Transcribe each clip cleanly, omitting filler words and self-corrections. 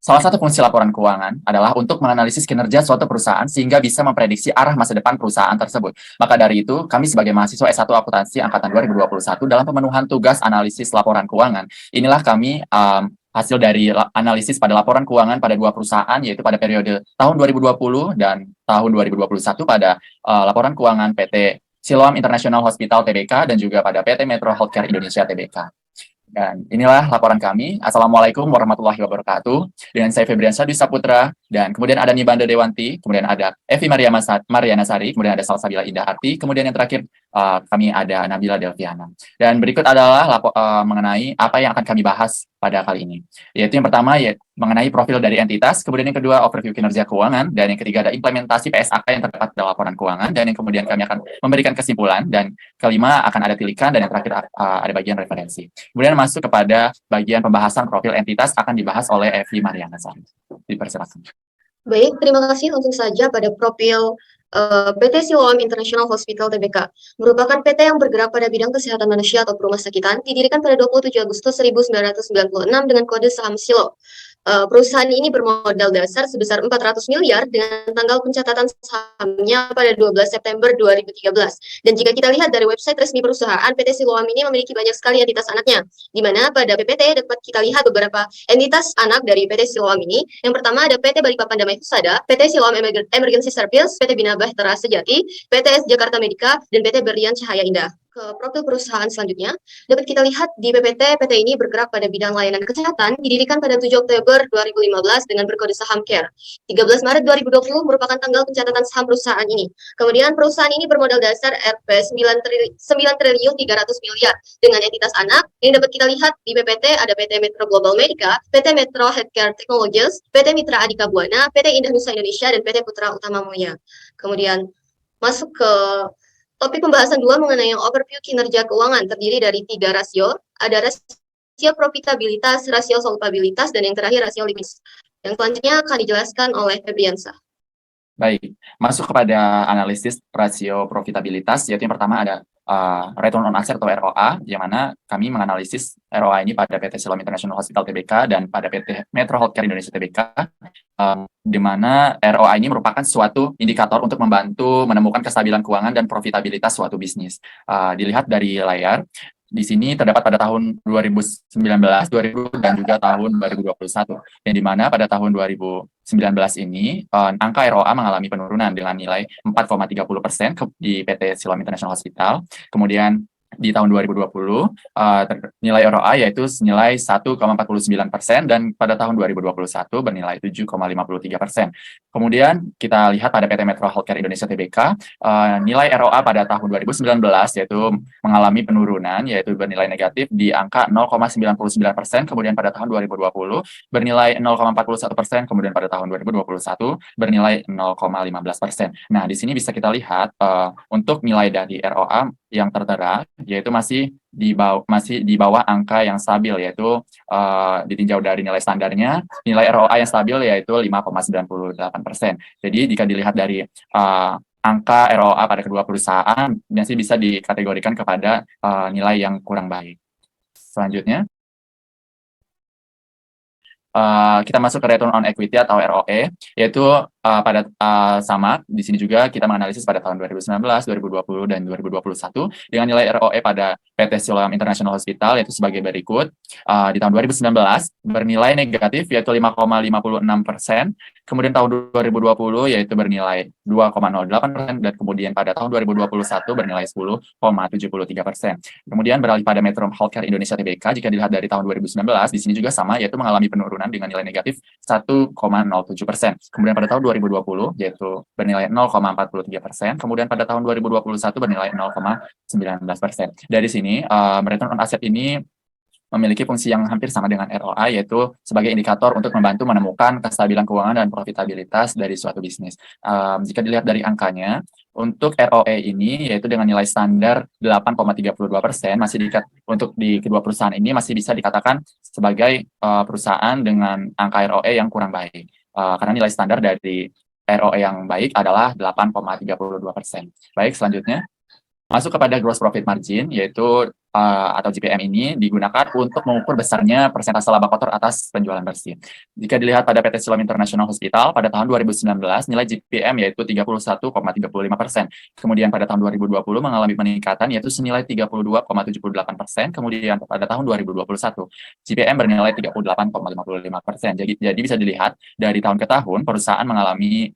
Salah satu fungsi laporan keuangan adalah untuk menganalisis kinerja suatu perusahaan sehingga bisa memprediksi arah masa depan perusahaan tersebut. Maka dari itu, kami sebagai mahasiswa S1 Akuntansi Angkatan 2021 dalam pemenuhan tugas analisis laporan keuangan, inilah kami hasil dari analisis pada laporan keuangan pada dua perusahaan, yaitu pada periode tahun 2020 dan tahun 2021 pada laporan keuangan PT Siloam International Hospital Tbk dan juga pada PT Metro Healthcare Indonesia Tbk. Dan inilah laporan kami. Assalamualaikum warahmatullahi wabarakatuh. Dengan saya Febriansyah Dwi Saputra, dan kemudian ada Nibanda Dewanti, kemudian ada Evi Mariana Sari, kemudian ada Salsabila Indah Arti, kemudian yang terakhir kami ada Nabila Delviana. Dan berikut adalah mengenai apa yang akan kami bahas pada kali ini. Yaitu yang pertama mengenai profil dari entitas, kemudian yang kedua overview kinerja keuangan, dan yang ketiga ada implementasi PSAK yang terdapat dalam laporan keuangan, dan yang kemudian kami akan memberikan kesimpulan, dan kelima akan ada tilikan, dan yang terakhir ada bagian referensi. Kemudian masuk kepada bagian pembahasan profil entitas akan dibahas oleh Evi Mariana Sari. Dipersilakan. Baik, terima kasih. Langsung saja pada profil PT Siloam International Hospital Tbk. Merupakan PT yang bergerak pada bidang kesehatan manusia atau perumahan didirikan pada 27 Agustus 1996 dengan kode saham SILO. Perusahaan ini bermodal dasar sebesar 400 miliar dengan tanggal pencatatan sahamnya pada 12 September 2013. Dan jika kita lihat dari website resmi perusahaan, PT Siloam ini memiliki banyak sekali entitas anaknya, di mana pada PPT dapat kita lihat beberapa entitas anak dari PT Siloam ini. Yang pertama ada PT Balikpapan Damai Husada, PT Siloam Emergency Service, PT Bina Bahtera Sejati, PTS Jakarta Medika, dan PT Berlian Cahaya Indah. Ke profil perusahaan selanjutnya, dapat kita lihat di PPT, PT ini bergerak pada bidang layanan kesehatan, didirikan pada 7 Oktober 2015 dengan berkode saham CARE. 13 Maret 2020 merupakan tanggal pencatatan saham perusahaan ini. Kemudian perusahaan ini bermodal dasar Rp 9 triliun 300 miliar dengan entitas anak yang dapat kita lihat di PPT ada PT Metro Global Medica, PT Metro Healthcare Technologies, PT Mitra Adika Buana, PT Indah Nusa Indonesia, dan PT Putra Utama Moya. Kemudian masuk ke topik pembahasan 2 mengenai overview kinerja keuangan terdiri dari 3 rasio. Ada rasio profitabilitas, rasio solvabilitas, dan yang terakhir rasio likuiditas. Yang selanjutnya akan dijelaskan oleh Febriansyah. Baik, masuk kepada analisis rasio profitabilitas, yaitu yang pertama ada return on asset atau ROA, yang mana kami menganalisis ROA ini pada PT Siloam International Hospital Tbk dan pada PT Metro Healthcare Indonesia Tbk, di mana ROA ini merupakan suatu indikator untuk membantu menemukan kestabilan keuangan dan profitabilitas suatu bisnis. Dilihat dari layar, di sini terdapat pada tahun 2019, 2000, dan juga tahun 2021. Yang di mana pada tahun 2019 ini, angka ROA mengalami penurunan dengan nilai 4,30% di PT Siloam International Hospital. Kemudian di tahun 2020, nilai ROA yaitu senilai 1,49% dan pada tahun 2021 bernilai 7,53%. Kemudian kita lihat pada PT Metro Healthcare Indonesia Tbk, nilai ROA pada tahun 2019 yaitu mengalami penurunan yaitu bernilai negatif di angka 0,99%, kemudian pada tahun 2020 bernilai 0,41%, kemudian pada tahun 2021 bernilai 0,15%. Nah, di sini bisa kita lihat untuk nilai dari ROA yang tertera yaitu masih di bawah angka yang stabil, yaitu ditinjau dari nilai standarnya, nilai ROA yang stabil yaitu 5,98%. Jadi jika dilihat dari angka ROA pada kedua perusahaan masih bisa dikategorikan kepada nilai yang kurang baik. Selanjutnya, kita masuk ke return on equity atau ROE, yaitu pada sama di sini juga kita menganalisis pada tahun 2019, 2020, dan 2021 dengan nilai ROE pada PT Siloam International Hospital yaitu sebagai berikut. Di tahun 2019 bernilai negatif yaitu 5,56%, kemudian tahun 2020 yaitu bernilai 2,08%, dan kemudian pada tahun 2021 bernilai 10,73%. Kemudian beralih pada Metro Healthcare Indonesia Tbk, jika dilihat dari tahun 2019 di sini juga sama yaitu mengalami penurunan dengan nilai negatif 1,07%. Kemudian pada tahun 2020 yaitu bernilai 0,43%, kemudian pada tahun 2021 bernilai 0,19%. Dari sini return on asset ini memiliki fungsi yang hampir sama dengan ROA, yaitu sebagai indikator untuk membantu menemukan kestabilan keuangan dan profitabilitas dari suatu bisnis. Jika dilihat dari angkanya, untuk ROE ini yaitu dengan nilai standar 8,32%, untuk di kedua perusahaan ini masih bisa dikatakan sebagai perusahaan dengan angka ROE yang kurang baik. Karena nilai standar dari ROE yang baik adalah 8,32%. Baik, selanjutnya masuk kepada gross profit margin, yaitu atau GPM ini digunakan untuk mengukur besarnya persentase laba kotor atas penjualan bersih. Jika dilihat pada PT Siloam International Hospital, pada tahun 2019 nilai GPM yaitu 31,35%. Kemudian pada tahun 2020 mengalami peningkatan yaitu senilai 32,78%. Kemudian pada tahun 2021 GPM bernilai 38,55%. Jadi bisa dilihat dari tahun ke tahun perusahaan mengalami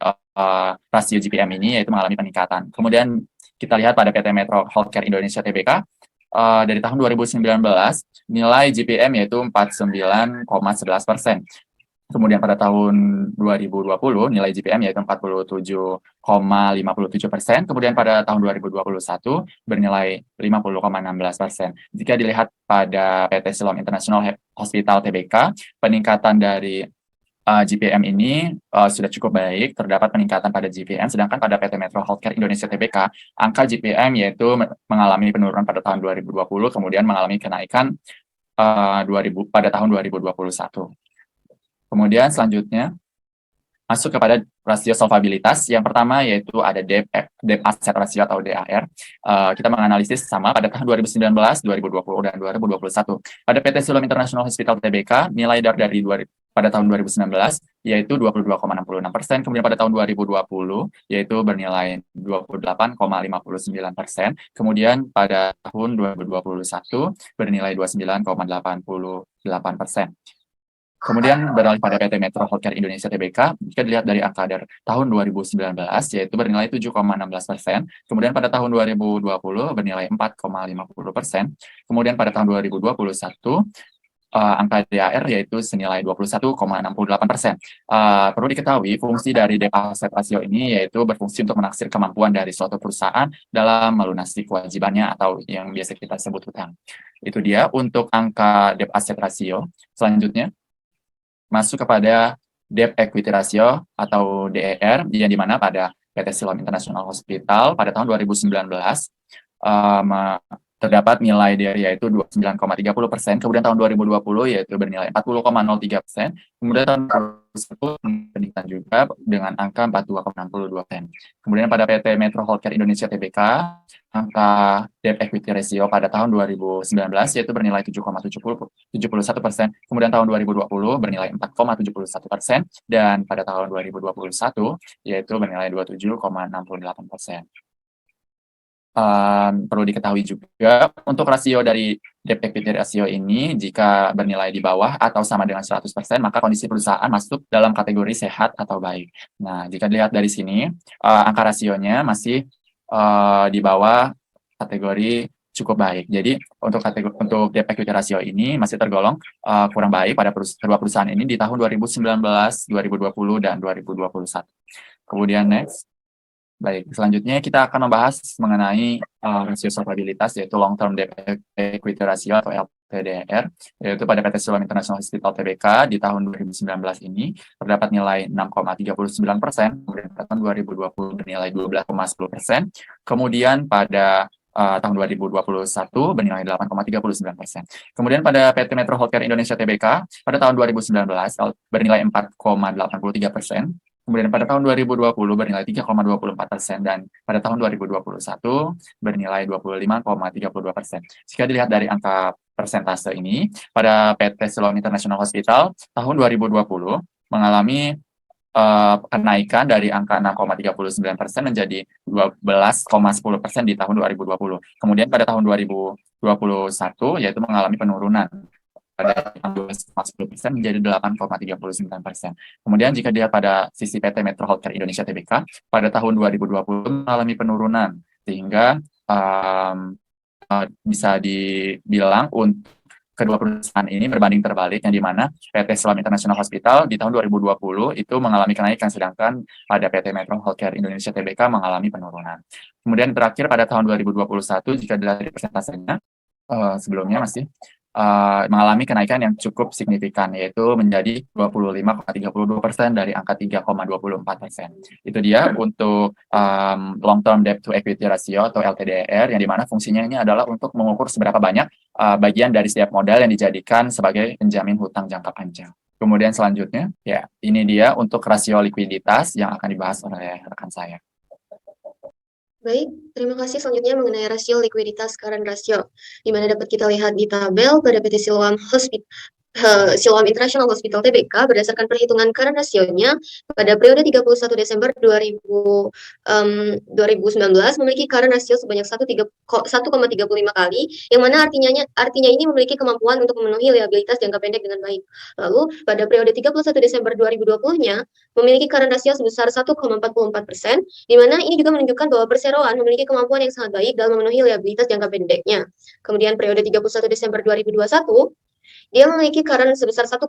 rasio GPM ini yaitu mengalami peningkatan. Kemudian kita lihat pada PT Metro Healthcare Indonesia Tbk, dari tahun 2019 nilai GPM yaitu 49,11%. Kemudian pada tahun 2020 nilai GPM yaitu 47,57%. Kemudian pada tahun 2021 bernilai 50,16%. Jika dilihat pada PT Siloam International Hospital Tbk, peningkatan dari GPM ini sudah cukup baik, terdapat peningkatan pada GPM, sedangkan pada PT Metro Healthcare Indonesia Tbk, angka GPM yaitu mengalami penurunan pada tahun 2020, kemudian mengalami kenaikan pada tahun 2021. Kemudian selanjutnya, masuk kepada rasio solvabilitas. Yang pertama yaitu ada debt asset ratio atau DAR. Kita menganalisis sama pada tahun 2019, 2020, dan 2021. Pada PT Siloam International Hospital Tbk, nilai DAR pada tahun 2019 yaitu 22,66%, kemudian pada tahun 2020 yaitu bernilai 28,59%, kemudian pada tahun 2021 bernilai 29,88%. Kemudian beralih pada PT Metro Healthcare Indonesia Tbk, jika dilihat dari angka DAR tahun 2019 yaitu bernilai 7,16%, kemudian pada tahun 2020 bernilai 4,50%, kemudian pada tahun 2021 angka DAR yaitu senilai 21,68%. Perlu diketahui fungsi dari debt asset ratio ini yaitu berfungsi untuk menaksir kemampuan dari suatu perusahaan dalam melunasi kewajibannya atau yang biasa kita sebut hutang. Itu dia untuk angka debt asset ratio. Selanjutnya masuk kepada debt equity ratio atau DER, yang dimana pada PT Siloam International Hospital pada tahun 2019 terdapat nilai DER yaitu 29,30%, kemudian tahun 2020 yaitu bernilai 40,03%, kemudian tahun 2021 meningkat juga dengan angka 42,62%. Kemudian pada PT Metro Healthcare Indonesia Tbk, angka debt equity ratio pada tahun 2019 yaitu bernilai 7,71%, kemudian tahun 2020 bernilai 4,71%, dan pada tahun 2021 yaitu bernilai 27,68%. Perlu diketahui juga untuk rasio dari debt equity ratio ini jika bernilai di bawah atau sama dengan 100%, maka kondisi perusahaan masuk dalam kategori sehat atau baik. Nah, jika dilihat dari sini, angka rasionya masih di bawah kategori cukup baik. Jadi untuk debt equity ratio ini masih tergolong kurang baik pada kedua perusahaan ini di tahun 2019, 2020, dan 2021. Kemudian next. Baik, selanjutnya kita akan membahas mengenai rasio solvabilitas yaitu long term debt equity ratio atau LTDR, yaitu pada PT Siloam International Hospital Tbk di tahun 2019 ini terdapat nilai 6,39%, kemudian pada tahun 2020 bernilai 12,10%, kemudian pada tahun 2021 bernilai 8,39%. Kemudian pada PT Metro Healthcare Indonesia Tbk pada tahun 2019 bernilai 4,83%. Kemudian pada tahun 2020 bernilai 3,24%, dan pada tahun 2021 bernilai 25,32%. Jika dilihat dari angka persentase ini, pada PT Siloam International Hospital tahun 2020 mengalami kenaikan dari angka 6,39% menjadi 12,10% di tahun 2020. Kemudian pada tahun 2021 yaitu mengalami penurunan pada 12,10% menjadi 8,39%. Kemudian jika dilihat pada sisi PT Metro Healthcare Indonesia Tbk, pada tahun 2020 mengalami penurunan, sehingga bisa dibilang untuk kedua perusahaan ini berbanding terbalik, yang dimana PT Siloam International Hospital di tahun 2020 itu mengalami kenaikan, sedangkan pada PT Metro Healthcare Indonesia Tbk mengalami penurunan. Kemudian terakhir pada tahun 2021, jika dilihat dari persentasenya, sebelumnya masih mengalami kenaikan yang cukup signifikan, yaitu menjadi 25,32% dari angka 3,24%. Itu dia untuk long term debt to equity ratio atau LTDR, yang dimana fungsinya ini adalah untuk mengukur seberapa banyak bagian dari setiap modal yang dijadikan sebagai penjamin hutang jangka panjang. Kemudian selanjutnya, ya ini dia untuk rasio likuiditas yang akan dibahas oleh rekan saya. Baik, terima kasih. Selanjutnya mengenai rasio likuiditas current ratio, di mana dapat kita lihat di tabel pada PT Siloam International Hospital TBK berdasarkan perhitungan current rasionya pada periode 31 Desember 2019 memiliki current rasio sebanyak 1,35 kali, yang mana artinya ini memiliki kemampuan untuk memenuhi liabilitas jangka pendek dengan baik. Lalu pada periode 31 Desember 2020-nya memiliki current rasio sebesar 1,44%, di mana ini juga menunjukkan bahwa perseroan memiliki kemampuan yang sangat baik dalam memenuhi liabilitas jangka pendeknya. Kemudian periode 31 Desember 2021 dia memiliki current sebesar 1,59%.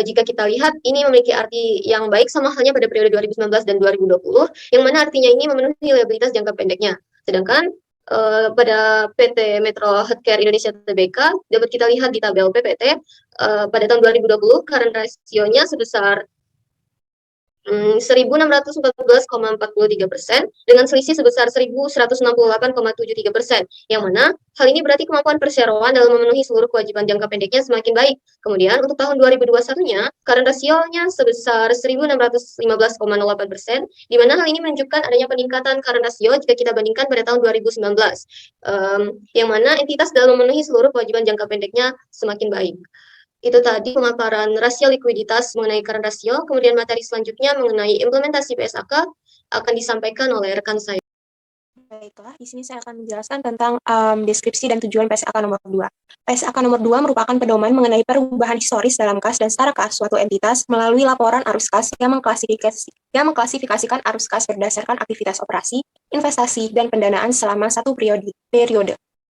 Jika kita lihat, ini memiliki arti yang baik sama halnya pada periode 2019 dan 2020, yang mana artinya ini memenuhi liabilitas jangka pendeknya. Sedangkan pada PT Metro Healthcare Indonesia Tbk dapat kita lihat di tabel PPT pada tahun 2020 current rasionya sebesar 1.614,43% dengan selisih sebesar 1.168,73%, yang mana hal ini berarti kemampuan perseroan dalam memenuhi seluruh kewajiban jangka pendeknya semakin baik. Kemudian untuk tahun 2021-nya, current rasionya sebesar 1.615,08%, di mana hal ini menunjukkan adanya peningkatan current rasio jika kita bandingkan pada tahun 2019, yang mana entitas dalam memenuhi seluruh kewajiban jangka pendeknya semakin baik. Itu tadi pemaparan rasio likuiditas mengenai current rasio, kemudian materi selanjutnya mengenai implementasi PSAK akan disampaikan oleh rekan saya. Baiklah, di sini saya akan menjelaskan tentang deskripsi dan tujuan PSAK nomor 2. PSAK nomor 2 merupakan pedoman mengenai perubahan historis dalam kas dan setara kas suatu entitas melalui laporan arus kas yang mengklasifikasikan arus kas berdasarkan aktivitas operasi, investasi, dan pendanaan selama satu periode.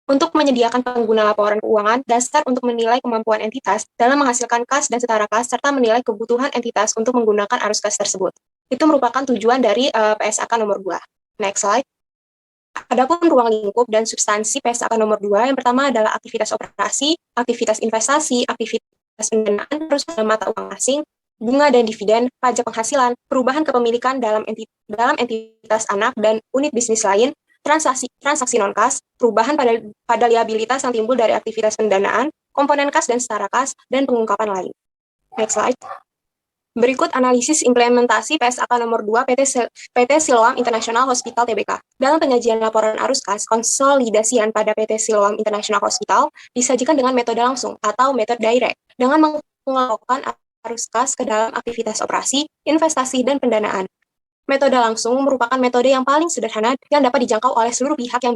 Untuk menyediakan pengguna laporan keuangan dasar untuk menilai kemampuan entitas dalam menghasilkan kas dan setara kas, serta menilai kebutuhan entitas untuk menggunakan arus kas tersebut. Itu merupakan tujuan dari PSAK nomor 2. Next slide. Adapun ruang lingkup dan substansi PSAK nomor 2, yang pertama adalah aktivitas operasi, aktivitas investasi, aktivitas pendanaan, terus mata uang asing, bunga dan dividen, pajak penghasilan, perubahan kepemilikan dalam entitas anak dan unit bisnis lain, transaksi non-kas, perubahan pada liabilitas yang timbul dari aktivitas pendanaan, komponen kas dan setara kas, dan pengungkapan lain. Next slide. Berikut analisis implementasi PSAK nomor 2 PT Siloam International Hospital Tbk. Dalam penyajian laporan arus kas konsolidasian pada PT Siloam International Hospital disajikan dengan metode langsung atau metode direct dengan mengelompokkan arus kas ke dalam aktivitas operasi, investasi, dan pendanaan. Metode langsung merupakan metode yang paling sederhana yang dapat dijangkau oleh seluruh pihak yang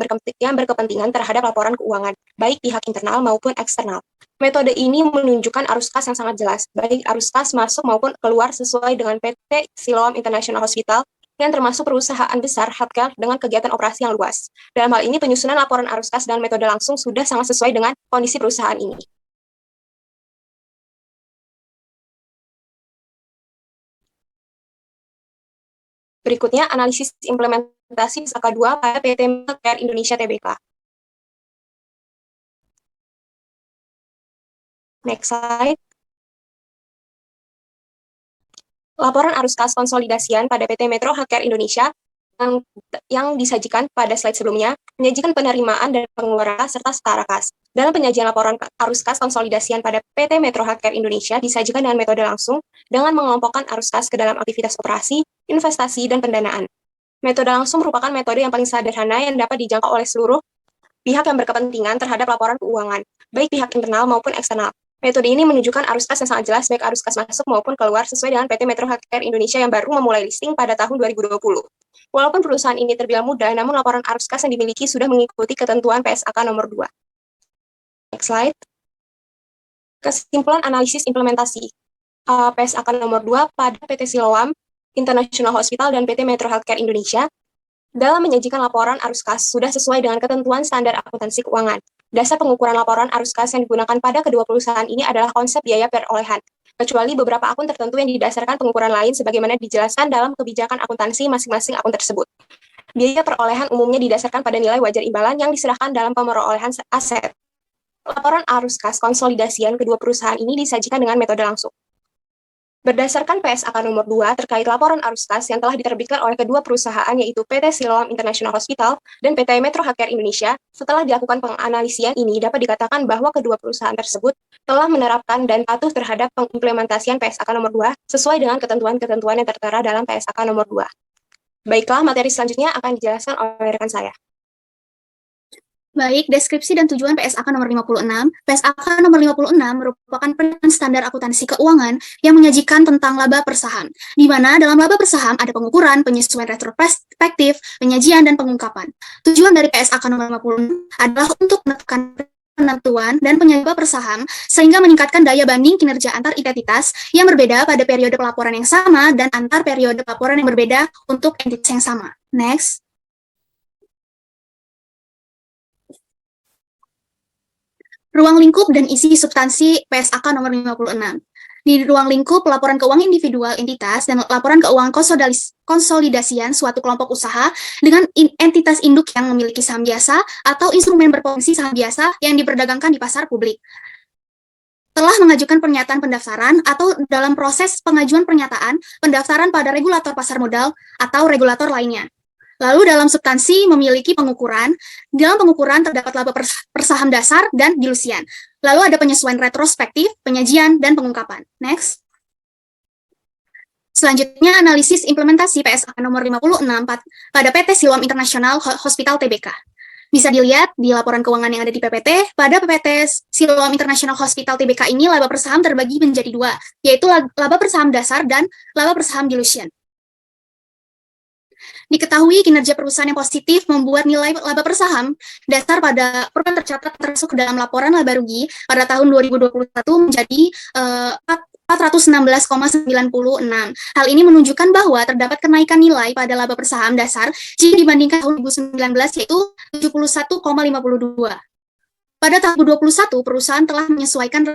berkepentingan terhadap laporan keuangan, baik pihak internal maupun eksternal. Metode ini menunjukkan arus kas yang sangat jelas, baik arus kas masuk maupun keluar sesuai dengan PT Siloam International Hospital yang termasuk perusahaan besar healthcare dengan kegiatan operasi yang luas. Dalam hal ini, penyusunan laporan arus kas dan metode langsung sudah sangat sesuai dengan kondisi perusahaan ini. Berikutnya, analisis implementasi PSAK 2 pada PT Healthcare Indonesia Tbk. Next slide. Laporan arus kas konsolidasian pada PT Metro Healthcare Indonesia yang disajikan pada slide sebelumnya menyajikan penerimaan dan pengeluaran serta setara kas. Dalam penyajian laporan arus kas konsolidasian pada PT Metro Healthcare Indonesia disajikan dengan metode langsung dengan mengelompokkan arus kas ke dalam aktivitas operasi, investasi, dan pendanaan. Metode langsung merupakan metode yang paling sederhana yang dapat dijangkau oleh seluruh pihak yang berkepentingan terhadap laporan keuangan, baik pihak internal maupun eksternal. Metode ini menunjukkan arus kas yang sangat jelas, baik arus kas masuk maupun keluar sesuai dengan PT Metro Healthcare Indonesia yang baru memulai listing pada tahun 2020. Walaupun perusahaan ini terbilang mudah, namun laporan arus kas yang dimiliki sudah mengikuti ketentuan PSAK nomor 2. Next slide. Kesimpulan analisis implementasi PSAK nomor 2 pada PT Siloam International Hospital dan PT Metro Healthcare Indonesia dalam menyajikan laporan arus kas sudah sesuai dengan ketentuan standar akuntansi keuangan. Dasar pengukuran laporan arus kas yang digunakan pada kedua perusahaan ini adalah konsep biaya perolehan, kecuali beberapa akun tertentu yang didasarkan pengukuran lain sebagaimana dijelaskan dalam kebijakan akuntansi masing-masing akun tersebut. Biaya perolehan umumnya didasarkan pada nilai wajar imbalan yang diserahkan dalam pemerolehan aset. Laporan arus kas konsolidasian kedua perusahaan ini disajikan dengan metode langsung. Berdasarkan PSAK nomor 2 terkait laporan arus kas yang telah diterbitkan oleh kedua perusahaan yaitu PT Siloam International Hospital dan PT Metro Healthcare Indonesia, setelah dilakukan penganalisian ini dapat dikatakan bahwa kedua perusahaan tersebut telah menerapkan dan patuh terhadap pengimplementasian PSAK nomor 2 sesuai dengan ketentuan-ketentuan yang tertera dalam PSAK nomor 2. Baiklah, materi selanjutnya akan dijelaskan oleh rekan saya. Baik, deskripsi dan tujuan PSAK nomor 56. PSAK nomor 56 merupakan penelitian standar akuntansi keuangan yang menyajikan tentang laba per saham, di mana dalam laba per saham ada pengukuran, penyesuaian retrospektif, penyajian, dan pengungkapan. Tujuan dari PSAK nomor 56 adalah untuk menekan penentuan dan penyebab per saham sehingga meningkatkan daya banding kinerja antar entitas yang berbeda pada periode pelaporan yang sama dan antar periode pelaporan yang berbeda untuk entitas yang sama. Next. Ruang lingkup dan isi substansi PSAK nomor 56. Di ruang lingkup, laporan keuangan individual entitas dan laporan keuangan konsolidasian suatu kelompok usaha dengan entitas induk yang memiliki saham biasa atau instrumen berpotensi saham biasa yang diperdagangkan di pasar publik. Telah mengajukan pernyataan pendaftaran atau dalam proses pengajuan pernyataan pendaftaran pada regulator pasar modal atau regulator lainnya. Lalu dalam substansi memiliki pengukuran. Dalam pengukuran terdapat laba per saham dasar dan dilusian. Lalu ada penyesuaian retrospektif, penyajian, dan pengungkapan. Next. Selanjutnya analisis implementasi PSAK nomor 56 pada PT Siloam International Hospital Tbk. Bisa dilihat di laporan keuangan yang ada di PPT, pada PPT Siloam International Hospital Tbk ini laba per saham terbagi menjadi dua, yaitu laba per saham dasar dan laba per saham dilusian. Diketahui kinerja perusahaan yang positif membuat nilai laba per saham dasar pada perusahaan tercatat termasuk dalam laporan laba rugi pada tahun 2021 menjadi 416,96. Hal ini menunjukkan bahwa terdapat kenaikan nilai pada laba per saham dasar jika dibandingkan tahun 2019 yaitu 71,52. Pada tahun 2021, perusahaan telah menyesuaikan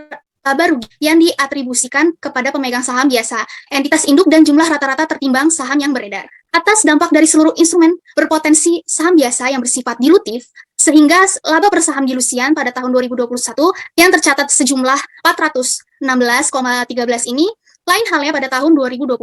laba rugi yang diatribusikan kepada pemegang saham biasa, entitas induk, dan jumlah rata-rata tertimbang saham yang beredar. Atas dampak dari seluruh instrumen berpotensi saham biasa yang bersifat dilutif, sehingga laba per saham dilusian pada tahun 2021 yang tercatat sejumlah 416,13 ini lain halnya pada tahun 2020,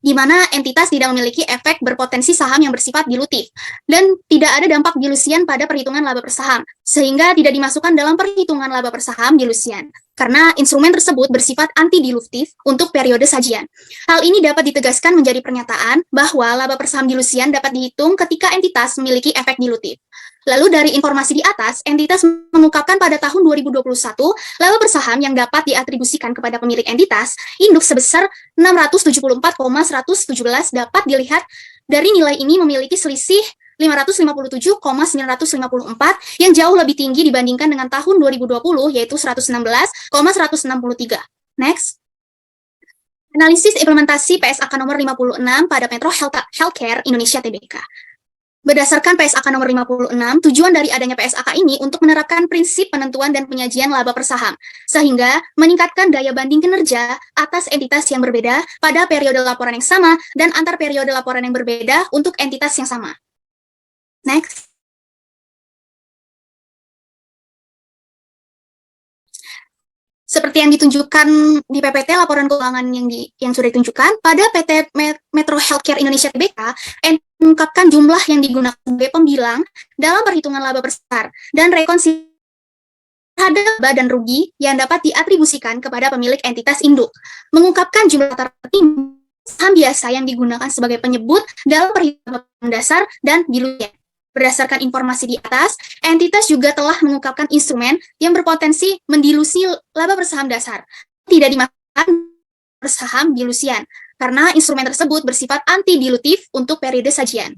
di mana entitas tidak memiliki efek berpotensi saham yang bersifat dilutif, dan tidak ada dampak dilusian pada perhitungan laba per saham, sehingga tidak dimasukkan dalam perhitungan laba per saham dilusian, karena instrumen tersebut bersifat anti-dilutif untuk periode sajian. Hal ini dapat ditegaskan menjadi pernyataan bahwa laba per saham dilusian dapat dihitung ketika entitas memiliki efek dilutif. Lalu dari informasi di atas, entitas mengungkapkan pada tahun 2021, laba per saham yang dapat diatribusikan kepada pemilik entitas, induk sebesar 674,117 dapat dilihat dari nilai ini memiliki selisih 557,954 yang jauh lebih tinggi dibandingkan dengan tahun 2020 yaitu 116,163. Next. Analisis implementasi PSAK nomor 56 pada Metro Healthcare Indonesia Tbk. Berdasarkan PSAK nomor 56, tujuan dari adanya PSAK ini untuk menerapkan prinsip penentuan dan penyajian laba per saham, sehingga meningkatkan daya banding kinerja atas entitas yang berbeda pada periode laporan yang sama dan antar periode laporan yang berbeda untuk entitas yang sama. Next. Seperti yang ditunjukkan di PPT laporan keuangan yang sudah ditunjukkan, pada PT Metro Healthcare Indonesia Tbk, mengungkapkan jumlah yang digunakan sebagai pembilang dalam perhitungan laba besar dan rekonsiliasi terhadap laba dan rugi yang dapat diatribusikan kepada pemilik entitas induk. Mengungkapkan jumlah tertimbang saham biasa yang digunakan sebagai penyebut dalam perhitungan dasar dan dilusian. Berdasarkan informasi di atas, entitas juga telah mengungkapkan instrumen yang berpotensi mendilusi laba per saham dasar. Tidak dimasukkan per saham dilusian, karena instrumen tersebut bersifat anti-dilutif untuk periode sajian.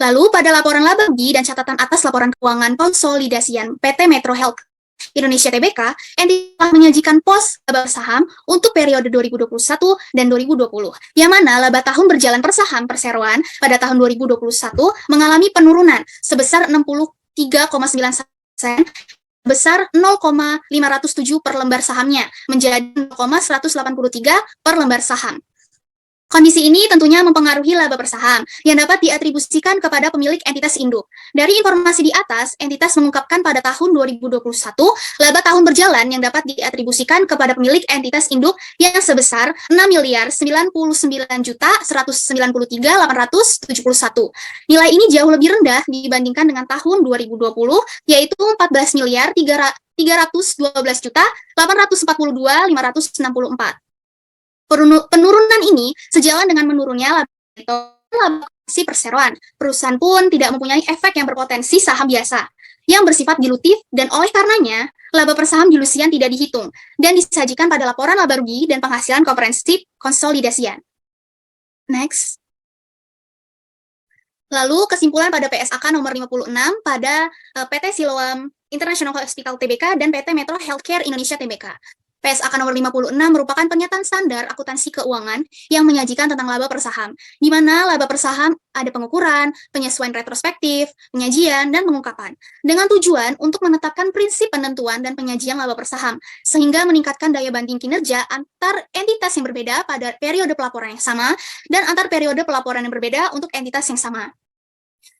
Lalu, pada laporan laba rugi dan catatan atas laporan keuangan konsolidasian PT Metro Health Indonesia Tbk, entitas telah menyajikan pos laba saham untuk periode 2021 dan 2020, yang mana laba tahun berjalan per saham perseroan pada tahun 2021 mengalami penurunan sebesar 63,9%, besar 0,507 per lembar sahamnya, menjadi 0,183 per lembar saham. Kondisi ini tentunya mempengaruhi laba per saham yang dapat diatribusikan kepada pemilik entitas induk. Dari informasi di atas, entitas mengungkapkan pada tahun 2021, laba tahun berjalan yang dapat diatribusikan kepada pemilik entitas induk yang sebesar 6.099.193.871. Nilai ini jauh lebih rendah dibandingkan dengan tahun 2020, yaitu 14.312.842.564. Penurunan ini sejalan dengan menurunnya laba laba koreksi perseroan. Perusahaan pun tidak mempunyai efek yang berpotensi saham biasa, yang bersifat dilutif, dan oleh karenanya, laba per saham dilusian tidak dihitung, dan disajikan pada laporan laba rugi dan penghasilan komprehensif konsolidasian. Next. Lalu kesimpulan pada PSAK nomor 56 pada PT Siloam International Hospital Tbk dan PT Metro Healthcare Indonesia Tbk. PSAK nomor 56 merupakan pernyataan standar akuntansi keuangan yang menyajikan tentang laba per saham, di mana laba per saham ada pengukuran, penyesuaian retrospektif, penyajian, dan pengungkapan, dengan tujuan untuk menetapkan prinsip penentuan dan penyajian laba per saham, sehingga meningkatkan daya banding kinerja antar entitas yang berbeda pada periode pelaporan yang sama, dan antar periode pelaporan yang berbeda untuk entitas yang sama.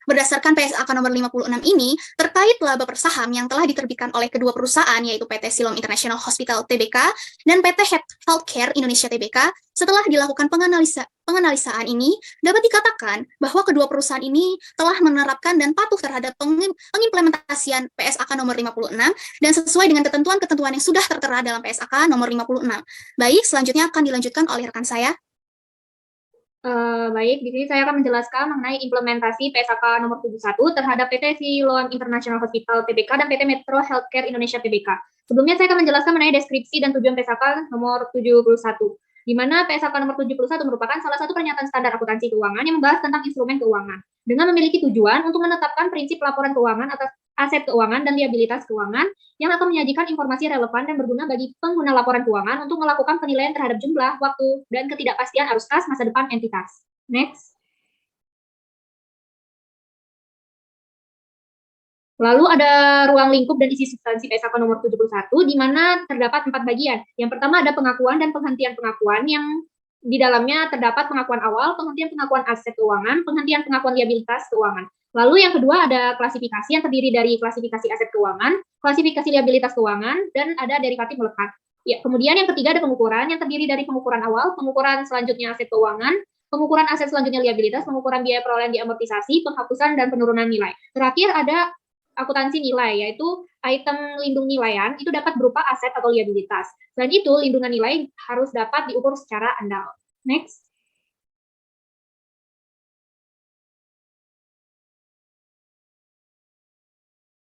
Berdasarkan PSAK nomor 56 ini, terkait laba per saham yang telah diterbitkan oleh kedua perusahaan, yaitu PT Siloam International Hospital Tbk dan PT Healthcare Indonesia Tbk, setelah dilakukan penganalisaan ini, dapat dikatakan bahwa kedua perusahaan ini telah menerapkan dan patuh terhadap pengimplementasian PSAK nomor 56 dan sesuai dengan ketentuan-ketentuan yang sudah tertera dalam PSAK nomor 56. Baik, selanjutnya akan dilanjutkan oleh rekan saya. Baik, di sini saya akan menjelaskan mengenai implementasi PSAK nomor 71 terhadap PT Siloam International Hospital Tbk dan PT Metro Healthcare Indonesia Tbk. Sebelumnya saya akan menjelaskan mengenai deskripsi dan tujuan PSAK nomor 71, di mana PSAK nomor 71 merupakan salah satu pernyataan standar akuntansi keuangan yang membahas tentang instrumen keuangan, dengan memiliki tujuan untuk menetapkan prinsip laporan keuangan atas aset keuangan dan liabilitas keuangan yang akan menyajikan informasi relevan dan berguna bagi pengguna laporan keuangan untuk melakukan penilaian terhadap jumlah, waktu, dan ketidakpastian arus kas masa depan entitas. Next. Lalu ada ruang lingkup dan isi substansi PSAK nomor 71, di mana terdapat 4 bagian. Yang pertama ada pengakuan dan penghentian pengakuan, yang di dalamnya terdapat pengakuan awal, penghentian pengakuan aset keuangan, penghentian pengakuan liabilitas keuangan. Lalu yang kedua ada klasifikasi yang terdiri dari klasifikasi aset keuangan, klasifikasi liabilitas keuangan, dan ada derivatif melekat. Ya, kemudian yang ketiga ada pengukuran yang terdiri dari pengukuran awal, pengukuran selanjutnya aset keuangan, pengukuran aset selanjutnya liabilitas, pengukuran biaya perolehan diamortisasi, penghapusan dan penurunan nilai. Terakhir ada akuntansi nilai, yaitu item lindung nilaian itu dapat berupa aset atau liabilitas. Selain itu, lindungan nilai harus dapat diukur secara andal. Next.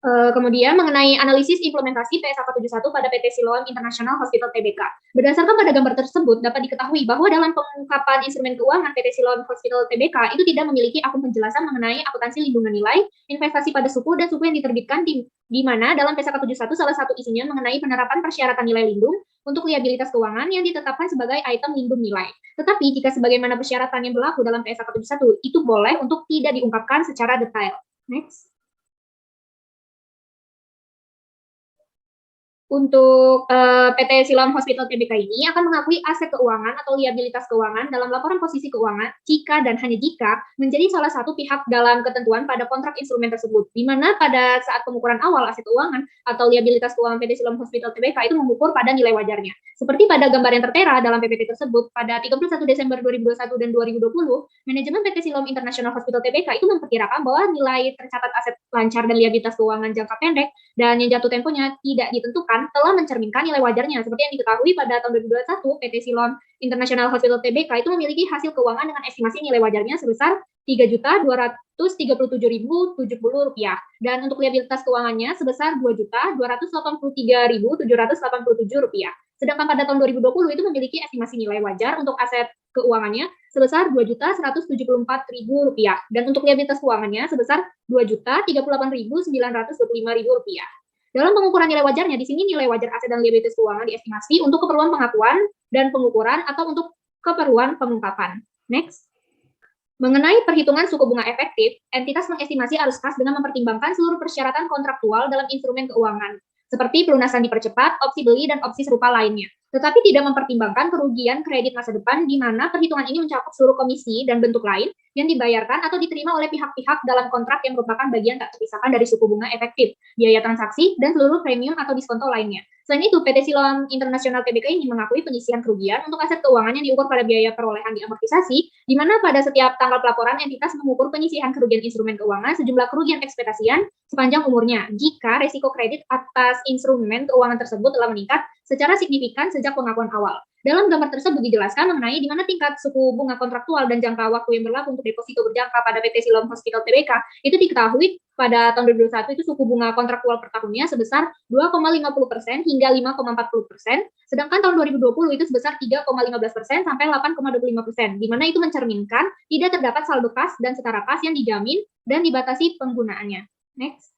Kemudian mengenai analisis implementasi PSAK 71 pada PT Siloam International Hospital Tbk. Berdasarkan pada gambar tersebut, dapat diketahui bahwa dalam pengungkapan instrumen keuangan PT Siloam Hospital Tbk itu tidak memiliki akun penjelasan mengenai akuntansi lindungan nilai, investasi pada suku, dan suku yang diterbitkan di mana dalam PSAK 71 salah satu isinya mengenai penerapan persyaratan nilai lindung untuk liabilitas keuangan yang ditetapkan sebagai item lindung nilai. Tetapi jika sebagaimana persyaratan yang berlaku dalam PSAK 71 itu boleh untuk tidak diungkapkan secara detail. Next. Untuk PT Siloam Hospital Tbk ini akan mengakui aset keuangan atau liabilitas keuangan dalam laporan posisi keuangan jika dan hanya jika menjadi salah satu pihak dalam ketentuan pada kontrak instrumen tersebut, di mana pada saat pengukuran awal aset keuangan atau liabilitas keuangan PT Siloam Hospital Tbk itu mengukur pada nilai wajarnya. Seperti pada gambar yang tertera dalam PPT tersebut, pada 31 Desember 2021 dan 2020, manajemen PT Siloam International Hospital Tbk itu memperkirakan bahwa nilai tercatat aset lancar dan liabilitas keuangan jangka pendek dan yang jatuh temponya tidak ditentukan telah mencerminkan nilai wajarnya. Seperti yang diketahui pada tahun 2021, PT Siloam International Hospital Tbk itu memiliki hasil keuangan dengan estimasi nilai wajarnya sebesar Rp3.237.070 dan untuk liabilitas keuangannya sebesar Rp2.283.787. Sedangkan pada tahun 2020 itu memiliki estimasi nilai wajar untuk aset keuangannya sebesar Rp2.174.000 dan untuk liabilitas keuangannya sebesar Rp2.038.925.000. Dalam pengukuran nilai wajarnya, di sini nilai wajar aset dan liabilitas keuangan diestimasi untuk keperluan pengakuan dan pengukuran atau untuk keperluan pengungkapan. Next. Mengenai perhitungan suku bunga efektif, entitas mengestimasi arus kas dengan mempertimbangkan seluruh persyaratan kontraktual dalam instrumen keuangan, seperti pelunasan dipercepat, opsi beli, dan opsi serupa lainnya. Tetapi tidak mempertimbangkan kerugian kredit masa depan di mana perhitungan ini mencakup seluruh komisi dan bentuk lain yang dibayarkan atau diterima oleh pihak-pihak dalam kontrak yang merupakan bagian tak terpisahkan dari suku bunga efektif, biaya transaksi, dan seluruh premium atau diskonto lainnya. Selain itu, PT Siloam International Tbk ini mengakui penyisian kerugian untuk aset keuangan yang diukur pada biaya perolehan diamortisasi, di mana pada setiap tanggal pelaporan entitas mengukur penyisihan kerugian instrumen keuangan sejumlah kerugian ekspektasian sepanjang umurnya, jika resiko kredit atas instrumen keuangan tersebut telah meningkat secara signifikan sejak pengakuan awal. Dalam gambar tersebut dijelaskan mengenai di mana tingkat suku bunga kontraktual dan jangka waktu yang berlaku untuk deposito berjangka pada PT Siloam Hospital Tbk itu diketahui pada tahun 2021 itu suku bunga kontraktual per tahunnya sebesar 2,50% hingga 5,40%, sedangkan tahun 2020 itu sebesar 3,15% sampai 8,25%, di mana itu mencerminkan tidak terdapat saldo kas dan setara kas yang dijamin dan dibatasi penggunaannya. Next.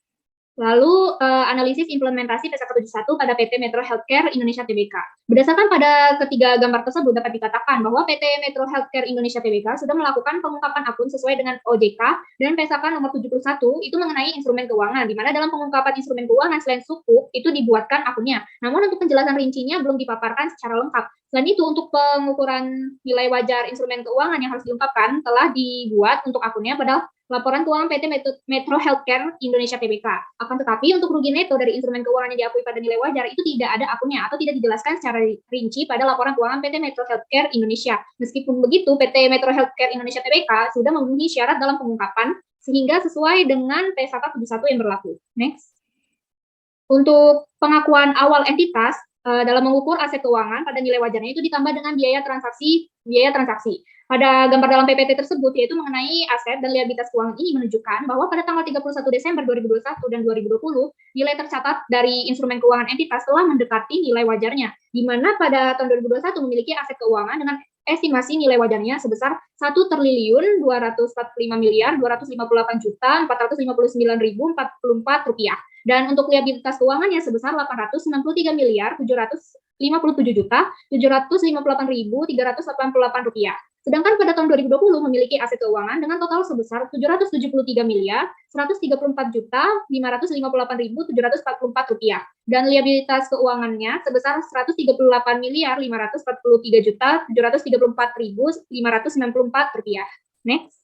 Lalu analisis implementasi P171 pada PT Metro Healthcare Indonesia Tbk. Berdasarkan pada ketiga gambar tersebut dapat dikatakan bahwa PT Metro Healthcare Indonesia Tbk sudah melakukan pengungkapan akun sesuai dengan OJK dan PSAK nomor 71 itu mengenai instrumen keuangan, di mana dalam pengungkapan instrumen keuangan selain sukuk itu dibuatkan akunnya. Namun untuk penjelasan rincinya belum dipaparkan secara lengkap. Selain itu, untuk pengukuran nilai wajar instrumen keuangan yang harus diungkapkan telah dibuat untuk akunnya pada laporan keuangan PT Metro Healthcare Indonesia Tbk. Akan tetapi untuk rugi neto dari instrumen keuangan yang diakui pada nilai wajar itu tidak ada akunnya atau tidak dijelaskan secara rinci pada laporan keuangan PT Metro Healthcare Indonesia. Meskipun begitu, PT Metro Healthcare Indonesia Tbk sudah memenuhi syarat dalam pengungkapan sehingga sesuai dengan PSAK 71 yang berlaku. Next. Untuk pengakuan awal entitas, dalam mengukur aset keuangan pada nilai wajarnya itu ditambah dengan biaya transaksi. Pada gambar dalam PPT tersebut yaitu mengenai aset dan liabilitas keuangan ini menunjukkan bahwa pada tanggal 31 Desember 2021 dan 2020 nilai tercatat dari instrumen keuangan entitas telah mendekati nilai wajarnya, di mana pada tahun 2021 memiliki aset keuangan dengan estimasi nilai wajarnya sebesar 1.245.258.459.044 rupiah. Dan untuk liabilitas keuangannya sebesar 893.757.758.388 rupiah. Sedangkan pada tahun 2020 memiliki aset keuangan dengan total sebesar 773.134.558.744 rupiah. Dan liabilitas keuangannya sebesar 138.543.734.594 rupiah. Next.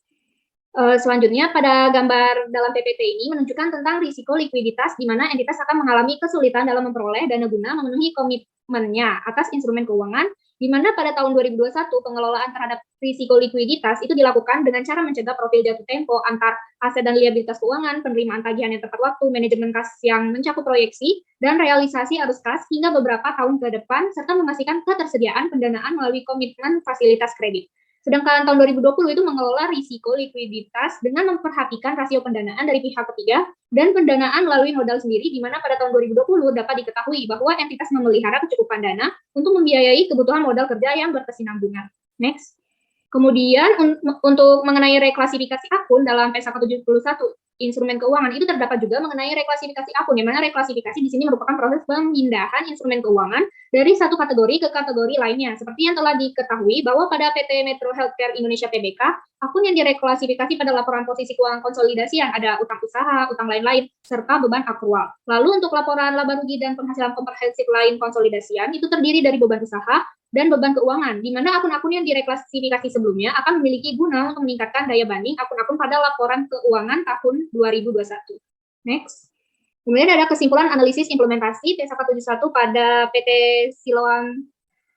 Selanjutnya, pada gambar dalam PPT ini menunjukkan tentang risiko likuiditas di mana entitas akan mengalami kesulitan dalam memperoleh dana guna memenuhi komitmennya atas instrumen keuangan, di mana pada tahun 2021 pengelolaan terhadap risiko likuiditas itu dilakukan dengan cara mencegah profil jatuh tempo antar aset dan liabilitas keuangan, penerimaan tagihan yang tepat waktu, manajemen kas yang mencakup proyeksi, dan realisasi arus kas hingga beberapa tahun ke depan, serta memastikan ketersediaan pendanaan melalui komitmen fasilitas kredit. Sedangkan tahun 2020 itu mengelola risiko likuiditas dengan memperhatikan rasio pendanaan dari pihak ketiga dan pendanaan melalui modal sendiri, di mana pada tahun 2020 dapat diketahui bahwa entitas memelihara kecukupan dana untuk membiayai kebutuhan modal kerja yang berkesinambungan. Next. Kemudian untuk mengenai reklasifikasi akun dalam PSAK 71 instrumen keuangan itu terdapat juga mengenai reklasifikasi akun, di mana reklasifikasi di sini merupakan proses pemindahan instrumen keuangan dari satu kategori ke kategori lainnya. Seperti yang telah diketahui bahwa pada PT Metro Healthcare Indonesia Tbk, akun yang direklasifikasi pada laporan posisi keuangan konsolidasi yang ada utang usaha, utang lain-lain, serta beban akrual. Lalu untuk laporan laba rugi dan penghasilan komprehensif lain konsolidasian itu terdiri dari beban usaha dan beban keuangan, di mana akun-akun yang direklasifikasi sebelumnya akan memiliki guna untuk meningkatkan daya banding akun-akun pada laporan keuangan tahun 2021. Next. Kemudian ada kesimpulan analisis implementasi P171 pada PT Siloam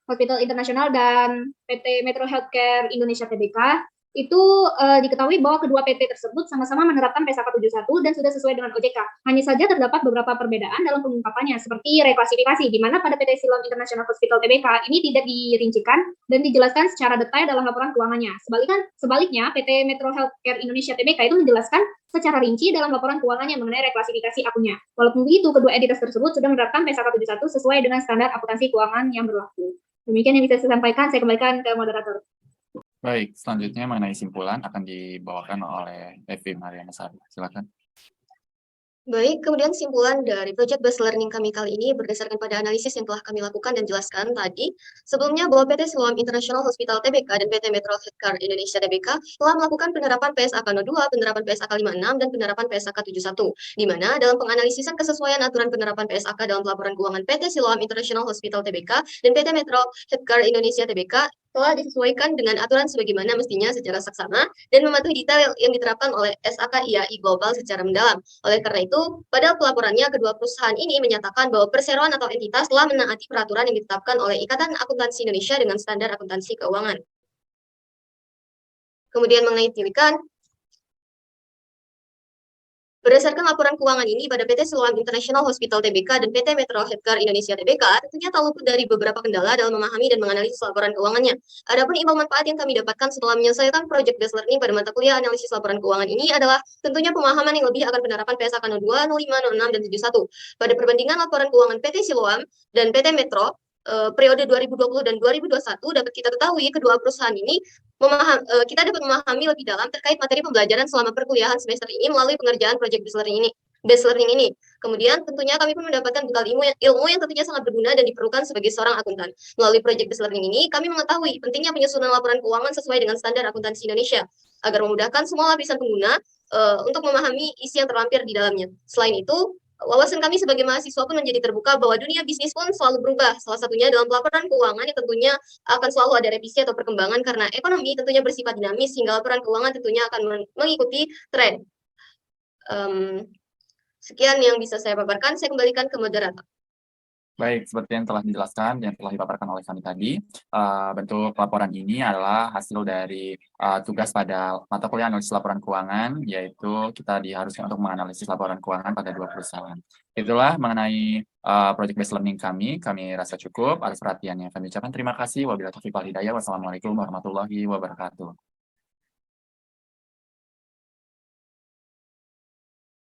Hospital International dan PT Metro Healthcare Indonesia Tbk. Itu diketahui bahwa kedua PT tersebut sama-sama menerapkan PSAK 71 dan sudah sesuai dengan OJK. Hanya saja terdapat beberapa perbedaan dalam pengungkapannya, seperti reklasifikasi, di mana pada PT Siloam International Hospital Tbk ini tidak dirincikan dan dijelaskan secara detail dalam laporan keuangannya. Sebaliknya, PT Metro Healthcare Indonesia Tbk itu menjelaskan secara rinci dalam laporan keuangannya mengenai reklasifikasi akunnya. Walaupun begitu, kedua entitas tersebut sudah menerapkan PSAK 71 sesuai dengan standar akuntansi keuangan yang berlaku. Demikian yang bisa saya sampaikan, saya kembalikan ke moderator. Baik, selanjutnya mengenai simpulan akan dibawakan oleh Evi Mariana Sari. Silakan. Baik, kemudian simpulan dari Project Based Learning kami kali ini berdasarkan pada analisis yang telah kami lakukan dan jelaskan tadi. Sebelumnya bahwa PT Siloam International Hospital Tbk dan PT Metro Healthcare Indonesia Tbk telah melakukan penerapan PSAK 02, penerapan PSAK 56, dan penerapan PSAK 71. Di mana dalam penganalisisan kesesuaian aturan penerapan PSAK dalam pelaporan keuangan PT Siloam International Hospital Tbk dan PT Metro Healthcare Indonesia Tbk telah disesuaikan dengan aturan sebagaimana mestinya secara saksama dan mematuhi detail yang diterapkan oleh SAK IAI Global secara mendalam. Oleh karena itu, pada pelaporannya kedua perusahaan ini menyatakan bahwa perseroan atau entitas telah menaati peraturan yang ditetapkan oleh Ikatan Akuntansi Indonesia dengan standar akuntansi keuangan. Kemudian mengenai tilikan, Berdasarkan laporan keuangan ini pada PT Siloam International Hospital Tbk dan PT Metro Healthcare Indonesia Tbk, tentunya tak luput dari beberapa kendala dalam memahami dan menganalisis laporan keuangannya. Adapun imbal manfaat yang kami dapatkan setelah menyelesaikan project based learning pada mata kuliah analisis laporan keuangan ini adalah tentunya pemahaman yang lebih akan penerapan PSAK 02, 05, 06, dan 71. Pada perbandingan laporan keuangan PT Siloam dan PT Metro, periode 2020 dan 2021 dapat kita ketahui kedua perusahaan ini kita dapat memahami lebih dalam terkait materi pembelajaran selama perkuliahan semester ini melalui pengerjaan project based learning ini. Kemudian tentunya kami pun mendapatkan bekal ilmu yang tentunya sangat berguna dan diperlukan sebagai seorang akuntan. Melalui project based learning ini, kami mengetahui pentingnya penyusunan laporan keuangan sesuai dengan standar akuntansi Indonesia agar memudahkan semua lapisan pengguna untuk memahami isi yang terlampir di dalamnya. Selain itu, wawasan kami sebagai mahasiswa pun menjadi terbuka bahwa dunia bisnis pun selalu berubah. Salah satunya dalam pelaporan keuangan yang tentunya akan selalu ada revisi atau perkembangan karena ekonomi tentunya bersifat dinamis hingga laporan keuangan tentunya akan mengikuti tren. Sekian yang bisa saya paparkan, saya kembalikan ke moderator. Baik, seperti yang telah dijelaskan dan telah dipaparkan oleh kami tadi, bentuk laporan ini adalah hasil dari tugas pada mata kuliah analisis laporan keuangan, yaitu kita diharuskan untuk menganalisis laporan keuangan pada 2 perusahaan. Itulah mengenai project based learning kami rasa cukup. Atas perhatiannya kami ucapkan terima kasih. Wabillahi taufiq wal hidayah. Wassalamualaikum warahmatullahi wabarakatuh.